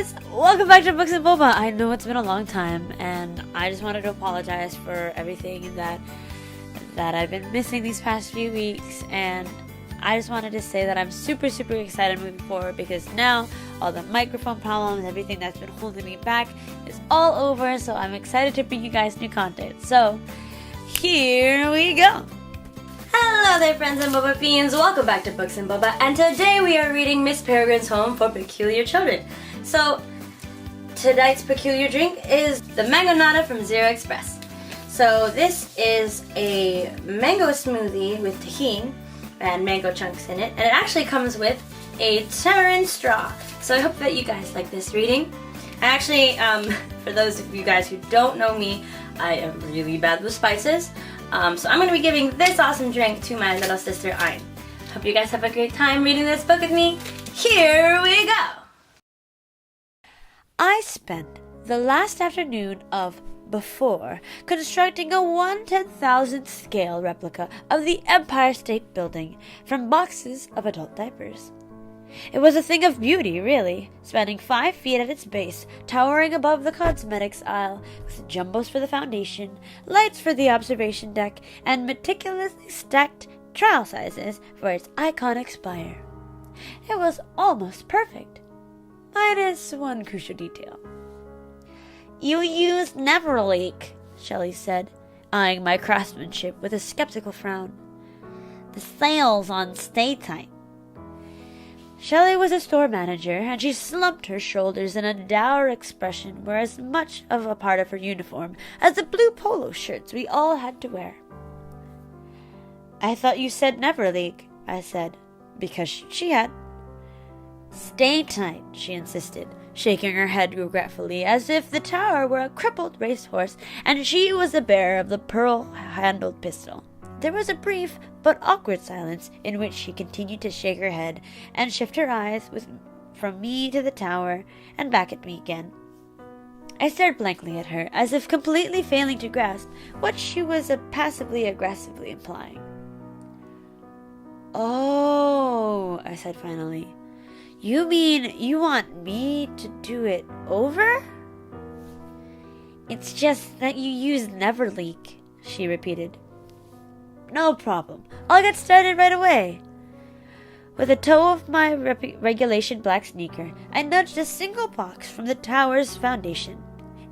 guys! Welcome back to Books and Boba. I know it's been a long time, and I just wanted to apologize for everything that I've been missing these past few weeks, and I just wanted to say that I'm super excited moving forward because now all the microphone problems, everything that's been holding me back is all over, so I'm excited to bring you guys new content. So, here we go! Hello there, friends and Boba fiends. Welcome back to Books and Boba, and today we are reading Miss Peregrine's Home for Peculiar Children. So, tonight's peculiar drink is the Mangonada from Zero Express. So, this is a mango smoothie with tahini and mango chunks in it, and it actually comes with a tamarind straw. So, I hope that you guys like this reading. And actually, for those of you guys who don't know me, I am really bad with spices. So I'm going to be giving this awesome drink to my little sister, Ayn. Hope you guys have a great time reading this book with me. Here we go! I spent the last afternoon of Before constructing a 1/10,000th scale replica of the Empire State Building from boxes of adult diapers. It was a thing of beauty, really, spanning 5 feet at its base, towering above the cosmetics aisle, with jumbos for the foundation, lights for the observation deck, and meticulously stacked trial sizes for its iconic spire. It was almost perfect, minus one crucial detail. "You used Neverleak," Shelley said, eyeing my craftsmanship with a skeptical frown. "The sales on Stay Tight." Shelley was a store manager, and she slumped her shoulders in a dour expression were as much of a part of her uniform as the blue polo shirts we all had to wear. "I thought you said Neverleak," I said, because she had. "Stay Tight," she insisted, shaking her head regretfully as if the tower were a crippled racehorse and she was the bearer of the pearl-handled pistol. There was a brief but awkward silence in which she continued to shake her head and shift her eyes from me to the tower and back at me again. I stared blankly at her, as if completely failing to grasp what she was passively-aggressively implying. "Oh," I said finally. "You mean you want me to do it over?" "It's just that you used Neverleak," she repeated. "No problem. I'll get started right away." With the toe of my regulation black sneaker, I nudged a single box from the tower's foundation.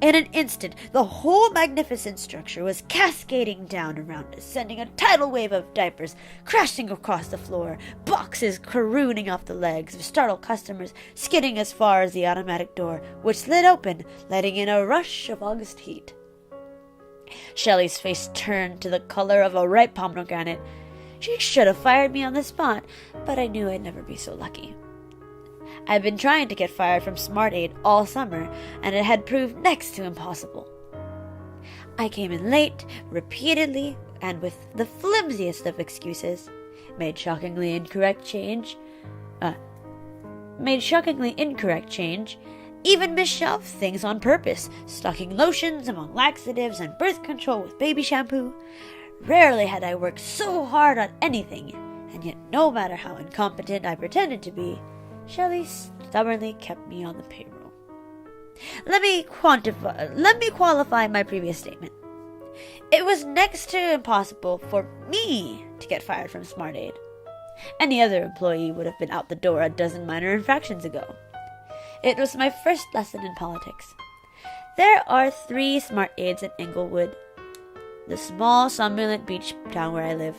In an instant, the whole magnificent structure was cascading down around us, sending a tidal wave of diapers crashing across the floor, boxes careening off the legs of startled customers, skidding as far as the automatic door, which slid open, letting in a rush of August heat. Shelley's face turned to the color of a ripe pomegranate. She should have fired me on the spot, but I knew I'd never be so lucky. I'd been trying to get fired from Smart Aid all summer, and it had proved next to impossible. I came in late, repeatedly, and with the flimsiest of excuses, made shockingly incorrect change, even misshelved things on purpose, stocking lotions among laxatives and birth control with baby shampoo. Rarely had I worked so hard on anything, and yet no matter how incompetent I pretended to be, Shelley stubbornly kept me on the payroll. Let me qualify my previous statement. It was next to impossible for me to get fired from Smart Aid. Any other employee would have been out the door a dozen minor infractions ago. It was my first lesson in politics. There are 3 Smart Aids in Englewood, the small somnolent beach town where I live.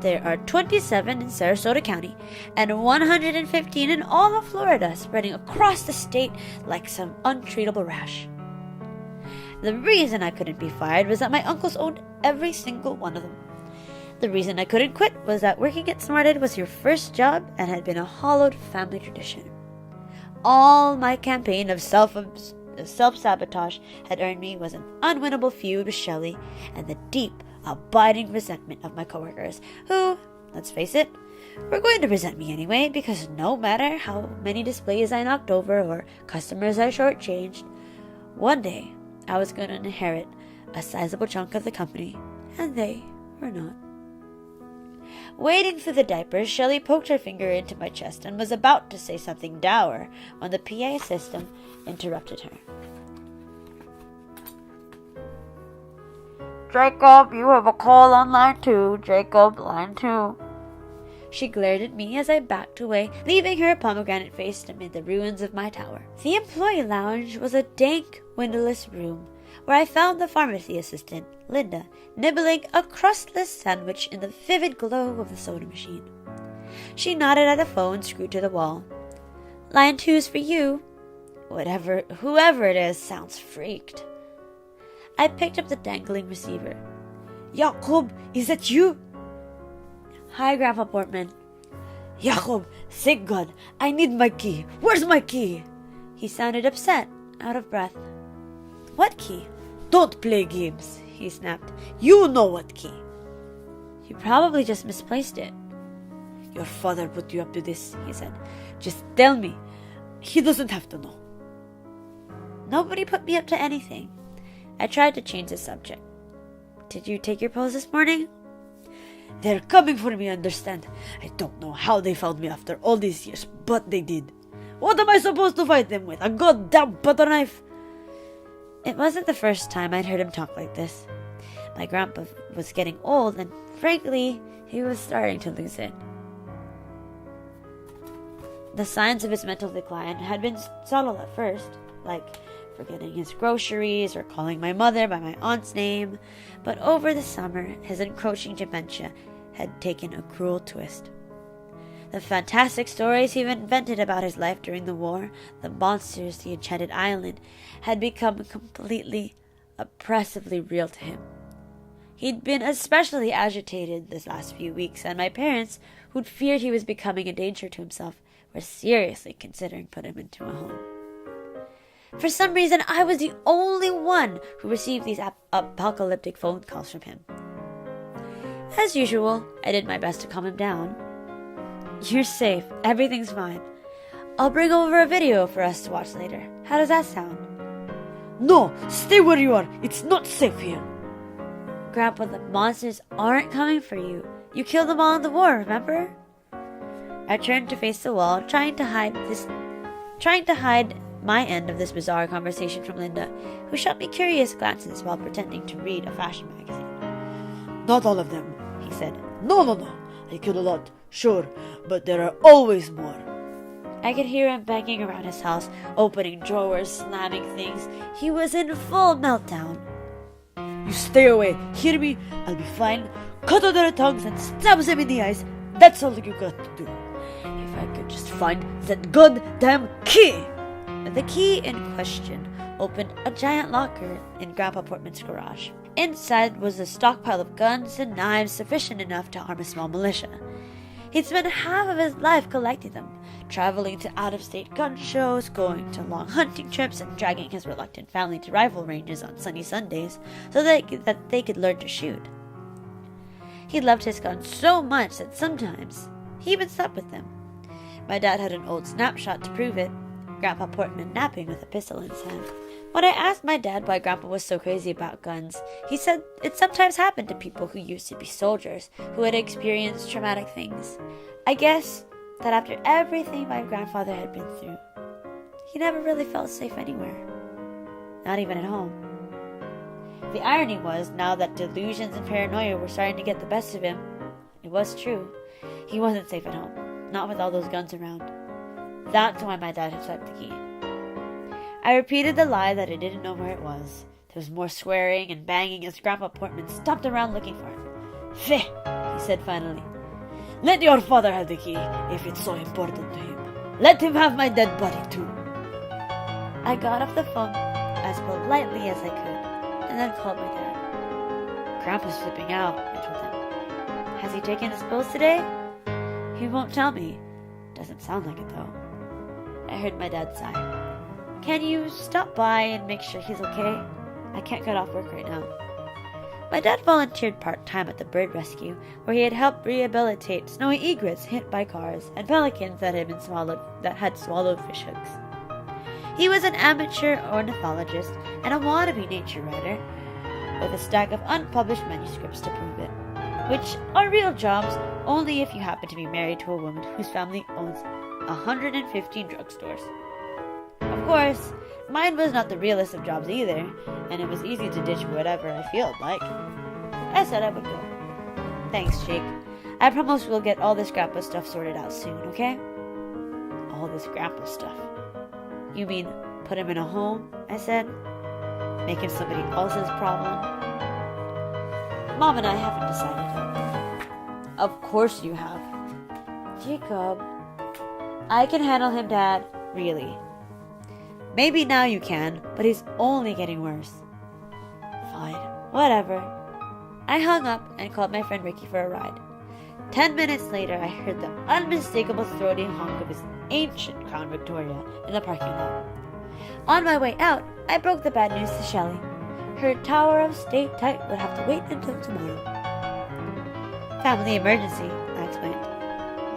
There are 27 in Sarasota County, and 115 in all of Florida, spreading across the state like some untreatable rash. The reason I couldn't be fired was that my uncles owned every single one of them. The reason I couldn't quit was that working at Smart Aid was your first job and had been a hallowed family tradition. All my campaign of self-sabotage had earned me was an unwinnable feud with Shelley and the deep, abiding resentment of my coworkers, who, let's face it, were going to resent me anyway, because no matter how many displays I knocked over or customers I shortchanged, one day I was going to inherit a sizable chunk of the company, and they were not. Wading through the diapers, Shelley poked her finger into my chest and was about to say something dour when the PA system interrupted her. Jacob, you have a call on line 2. Jacob, line 2. She glared at me as I backed away, leaving her pomegranate faced amid the ruins of my tower. The employee lounge was a dank, windowless room where I found the pharmacy assistant, Linda, nibbling a crustless sandwich in the vivid glow of the soda machine. She nodded at the phone screwed to the wall. Line 2's for you. Whoever it is sounds freaked. I picked up the dangling receiver. Jakob, is that you? Hi, Grandpa Portman. Jakob, thank God, I need my key. Where's my key? He sounded upset, out of breath. What key? Don't play games, he snapped. You know what key. You probably just misplaced it. Your father put you up to this, he said. Just tell me. He doesn't have to know. Nobody put me up to anything. I tried to change the subject. Did you take your pills this morning? They're coming for me, understand? I don't know how they found me after all these years, but they did. What am I supposed to fight them with? A goddamn butter knife? It wasn't the first time I'd heard him talk like this. My grandpa was getting old, and frankly, he was starting to lose it. The signs of his mental decline had been subtle at first, like forgetting his groceries or calling my mother by my aunt's name, but over the summer, his encroaching dementia had taken a cruel twist. The fantastic stories he invented about his life during the war, the monsters, the enchanted island, had become completely, oppressively real to him. He'd been especially agitated this last few weeks, and my parents, who'd feared he was becoming a danger to himself, were seriously considering putting him into a home. For some reason, I was the only one who received these apocalyptic phone calls from him. As usual, I did my best to calm him down. You're safe. Everything's fine. I'll bring over a video for us to watch later. How does that sound? No, stay where you are. It's not safe here. Grandpa, the monsters aren't coming for you. You killed them all in the war, remember? I turned to face the wall, trying to hide my end of this bizarre conversation from Linda, who shot me curious glances while pretending to read a fashion magazine. Not all of them, he said. No. I killed a lot, sure, but there are always more. I could hear him banging around his house, opening drawers, slamming things. He was in full meltdown. You stay away, hear me? I'll be fine. Cut out their tongues and stab them in the eyes. That's all you got to do. If I could just find that goddamn key. The key in question opened a giant locker in Grandpa Portman's garage. Inside was a stockpile of guns and knives sufficient enough to arm a small militia. He'd spent half of his life collecting them, traveling to out-of-state gun shows, going to long hunting trips, and dragging his reluctant family to rifle ranges on sunny Sundays so that they could learn to shoot. He loved his guns so much that sometimes he even slept with them. My dad had an old snapshot to prove it, Grandpa Portman napping with a pistol in his hand. When I asked my dad why Grandpa was so crazy about guns, he said it sometimes happened to people who used to be soldiers, who had experienced traumatic things. I guess that after everything my grandfather had been through, he never really felt safe anywhere. Not even at home. The irony was, now that delusions and paranoia were starting to get the best of him, it was true. He wasn't safe at home, not with all those guns around. That's why my dad had swept the key. I repeated the lie that I didn't know where it was. There was more swearing and banging as Grandpa Portman stomped around looking for it. Feh, he said finally. Let your father have the key, if it's so important to him. Let him have my dead body too. I got off the phone as politely as I could, and then called my dad. Grandpa's flipping out, I told him. Has he taken his pills today? He won't tell me. Doesn't sound like it though. I heard my dad sigh. Can you stop by and make sure he's okay? I can't get off work right now. My dad volunteered part-time at the bird rescue, where he had helped rehabilitate snowy egrets hit by cars and pelicans that had swallowed fish hooks. He was an amateur ornithologist and a wannabe nature writer, with a stack of unpublished manuscripts to prove it. which are real jobs only if you happen to be married to a woman whose family owns 115 drugstores. Of course, mine was not the realest of jobs either, and it was easy to ditch whatever I felt like. I said I would go. Thanks, Jake. I promise we'll get all this grandpa stuff sorted out soon, okay? All this grandpa stuff. You mean put him in a home? I said. Make him somebody else's problem? Mom and I haven't decided. Of course you have. Jacob. I can handle him, Dad. Really. Maybe now you can, but he's only getting worse. Fine. Whatever. I hung up and called my friend Ricky for a ride. 10 minutes later, I heard the unmistakable throaty honk of his ancient Crown Victoria in the parking lot. On my way out, I broke the bad news to Shelley. Her Tower of State type would have to wait until tomorrow. Family emergency, I explained.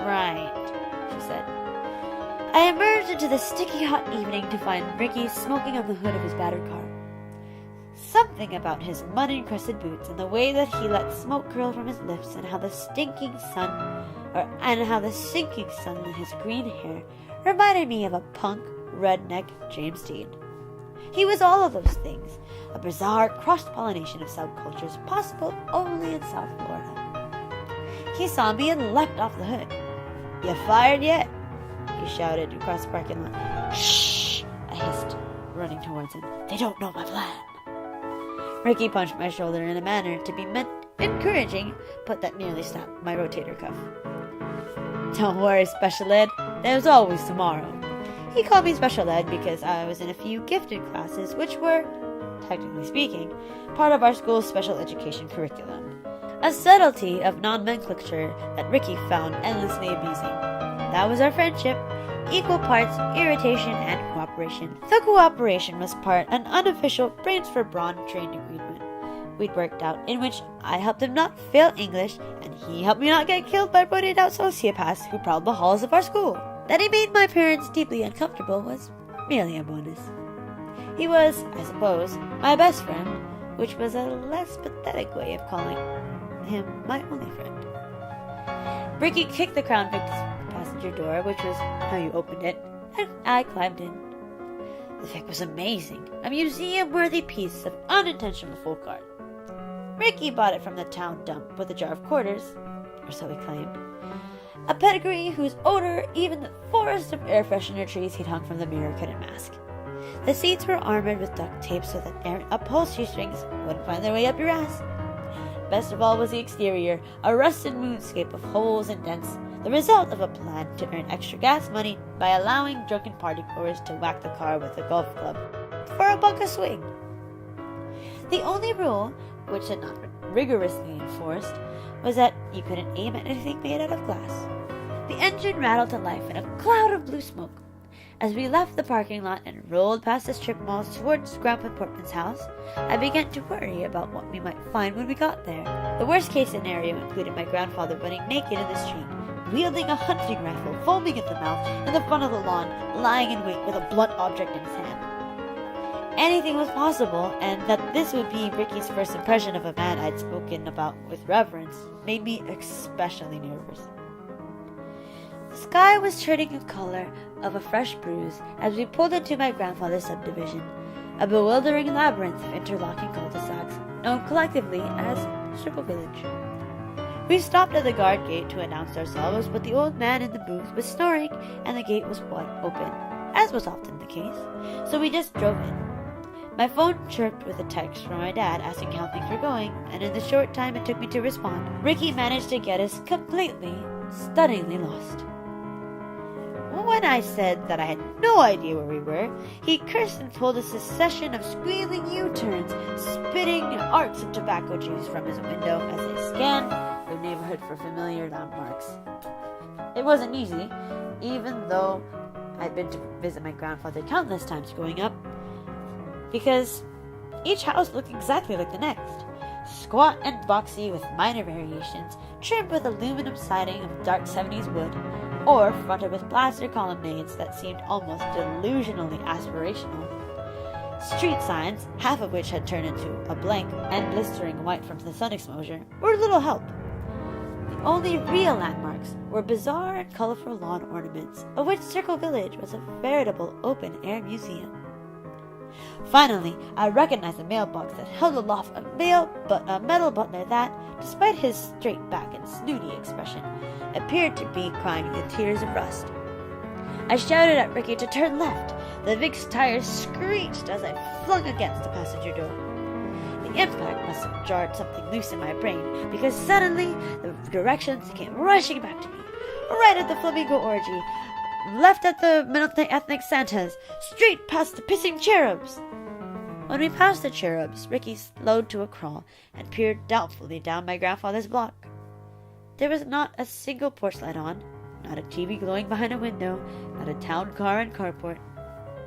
Right, she said. I emerged into the sticky hot evening to find Ricky smoking on the hood of his battered car. Something about his mud-encrusted boots and the way that he let smoke curl from his lips and how the sinking sun in his green hair reminded me of a punk, redneck James Dean. He was all of those things, a bizarre cross-pollination of subcultures possible only in South Florida. He saw me and leapt off the hood. "You fired yet?" he shouted across the parking lot. "Shh!" I hissed, running towards him. "They don't know my plan." Ricky punched my shoulder in a manner to be meant encouraging, but that nearly snapped my rotator cuff. "Don't worry, Special Ed. There's always tomorrow." He called me Special Ed because I was in a few gifted classes, which were, technically speaking, part of our school's special education curriculum. A subtlety of nomenclature that Ricky found endlessly amusing. That was our friendship. Equal parts irritation and cooperation. The cooperation was part an unofficial brains for brawn trained agreement we'd worked out, in which I helped him not fail English and he helped me not get killed by pointed out sociopaths who prowled the halls of our school. That he made my parents deeply uncomfortable was merely a bonus. He was, I suppose, my best friend, which was a less pathetic way of calling him my only friend. Ricky kicked the Crown Vic's passenger door, which was how you opened it, and I climbed in. The Vic was amazing, a museum-worthy piece of unintentional folk art. Ricky bought it from the town dump with a jar of quarters, or so he claimed. A pedigree whose odor even the forest of air freshener trees he'd hung from the mirror couldn't mask. The seats were armored with duct tape so that errant upholstery strings wouldn't find their way up your ass. Best of all was the exterior, a rusted moonscape of holes and dents, the result of a plan to earn extra gas money by allowing drunken partygoers to whack the car with a golf club for $1 a swing. The only rule, which had not been rigorously enforced, was that you couldn't aim at anything made out of glass. The engine rattled to life in a cloud of blue smoke. As we left the parking lot and rolled past the strip malls towards Grandpa Portman's house, I began to worry about what we might find when we got there. The worst-case scenario included my grandfather running naked in the street, wielding a hunting rifle, foaming at the mouth, in the front of the lawn, lying in wait with a blunt object in his hand. Anything was possible, and that this would be Ricky's first impression of a man I'd spoken about with reverence made me especially nervous. The sky was turning the color of a fresh bruise as we pulled into my grandfather's subdivision, a bewildering labyrinth of interlocking cul-de-sacs known collectively as Circle Village. We stopped at the guard gate to announce ourselves, but the old man in the booth was snoring and the gate was wide open, as was often the case, so we just drove in. My phone chirped with a text from my dad asking how things were going, and in the short time it took me to respond, Ricky managed to get us completely, stunningly lost. When I said that I had no idea where we were, he cursed and pulled a succession of squealing U-turns, spitting arcs of tobacco juice from his window as I scanned the neighborhood for familiar landmarks. It wasn't easy, even though I'd been to visit my grandfather countless times growing up, because each house looked exactly like the next, squat and boxy with minor variations, trimmed with aluminum siding of dark 70s wood, or fronted with plaster colonnades that seemed almost delusionally aspirational. Street signs, half of which had turned into a blank and blistering white from the sun exposure, were little help. The only real landmarks were bizarre and colorful lawn ornaments, of which Circle Village was a veritable open-air museum. Finally, I recognized the mailbox that held aloft a metal butler that, despite his straight back and snooty expression, appeared to be crying the tears of rust. I shouted at Ricky to turn left. The big tires screeched as I flung against the passenger door. The impact must have jarred something loose in my brain, because suddenly the directions came rushing back to me. Right at the flamingo orgy, left at the ethnic Santas, straight past the pissing cherubs. When we passed the cherubs, Ricky slowed to a crawl and peered doubtfully down my grandfather's block. There was not a single porch light on, not a TV glowing behind a window, not a town car and carport.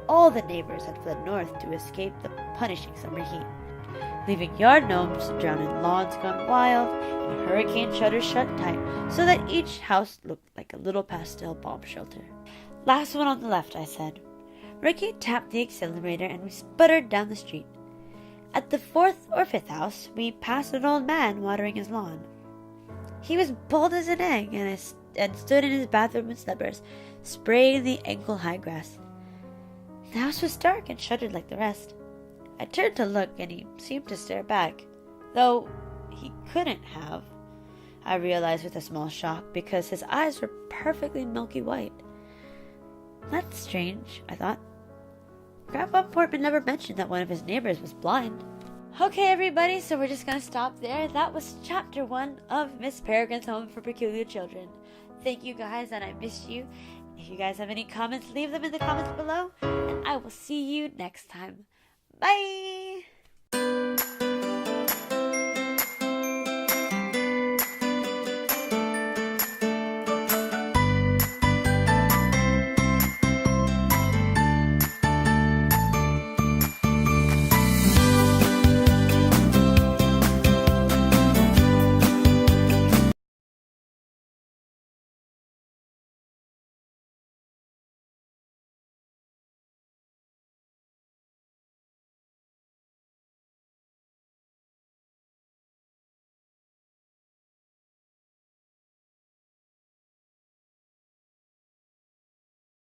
All the neighbors had fled north to escape the punishing summer heat, leaving yard gnomes drowned in lawns gone wild and hurricane shutters shut tight so that each house looked like a little pastel bomb shelter. Last one on the left, I said. Ricky tapped the accelerator and we sputtered down the street. At the 4th or 5th house, we passed an old man watering his lawn. He was bald as an egg and stood in his bathroom in slippers, sprayed in the ankle-high grass. The house was dark and shuttered like the rest. I turned to look, and he seemed to stare back, though he couldn't have, I realized with a small shock, because his eyes were perfectly milky white. That's strange, I thought. Grandpa Portman never mentioned that one of his neighbors was blind. Okay, everybody, so we're just going to stop there. That was Chapter 1 of Miss Peregrine's Home for Peculiar Children. Thank you guys, and I miss you. If you guys have any comments, leave them in the comments below, and I will see you next time. Bye!